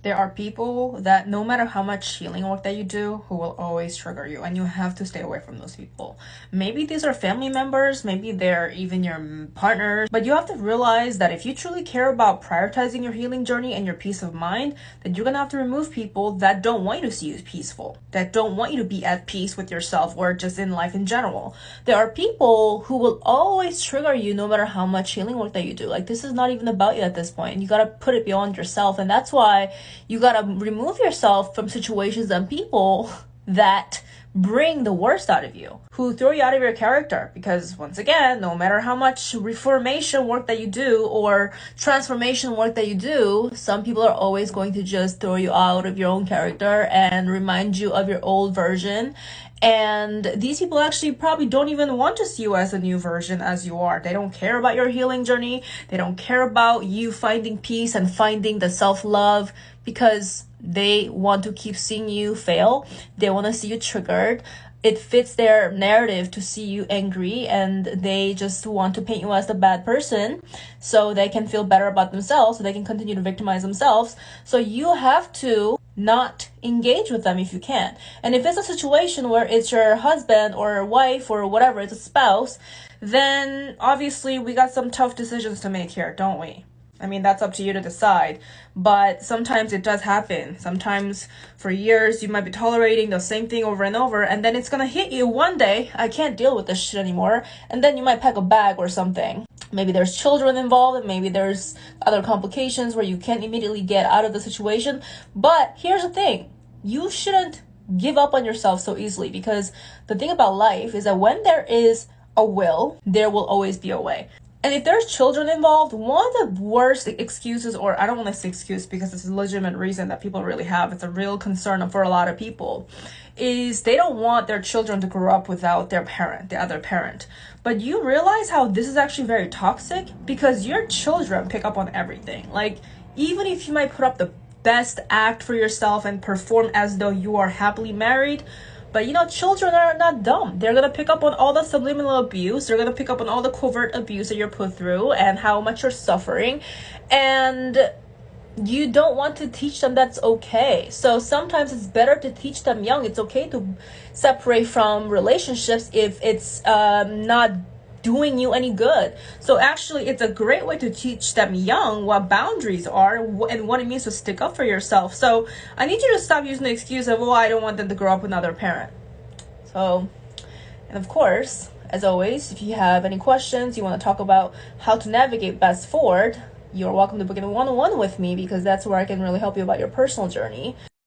There are people that no matter how much healing work that you do, who will always trigger you, and you have to stay away from those people. Maybe these are family members, maybe they're even your partners, but you have to realize that if you truly care about prioritizing your healing journey and your peace of mind, then you're gonna have to remove people that don't want you to see you peaceful, that don't want you to be at peace with yourself or just in life in general. There are people who will always trigger you no matter how much healing work that you do. Like, this is not even about you at this point. You gotta put it beyond yourself, and that's why you gotta remove yourself from situations and people that bring the worst out of you, who throw you out of your character. Because once again, no matter how much reformation work that you do or transformation work that you do, some people are always going to just throw you out of your own character and remind you of your old version. And these people actually probably don't even want to see you as a new version as you are. They don't care about your healing journey. They don't care about you finding peace and finding the self-love, because they want to keep seeing you fail. They want to see you triggered. It fits their narrative to see you angry, and they just want to paint you as the bad person so they can feel better about themselves, so they can continue to victimize themselves. So you have to not engage with them if you can. And if it's a situation where it's your husband or wife or whatever, it's a spouse, then obviously we got some tough decisions to make here, don't we? I mean, that's up to you to decide, but sometimes it does happen. Sometimes for years you might be tolerating the same thing over and over, and then it's gonna hit you one day, I can't deal with this shit anymore, and then you might pack a bag or something. Maybe there's children involved, and maybe there's other complications where you can't immediately get out of the situation. But here's the thing, you shouldn't give up on yourself so easily, because the thing about life is that when there is a will, there will always be a way. And if there's children involved, one of the worst excuses, or I don't want to say excuse because it's a legitimate reason that people really have, it's a real concern for a lot of people, is they don't want their children to grow up without their parent, the other parent. But you realize how this is actually very toxic, because your children pick up on everything. Like, even if you might put up the best act for yourself and perform as though you are happily married, but children are not dumb. They're gonna pick up on all the subliminal abuse. They're gonna pick up on all the covert abuse that you're put through and how much you're suffering. And you don't want to teach them that's okay. So sometimes it's better to teach them young. It's okay to separate from relationships if it's not doing you any good. So actually, it's a great way to teach them young what boundaries are and what it means to stick up for yourself. So I need you to stop using the excuse of, I don't want them to grow up with another parent. So, and of course, as always, if you have any questions, you want to talk about how to navigate best forward, you're welcome to book in a one-on-one with me, because that's where I can really help you about your personal journey.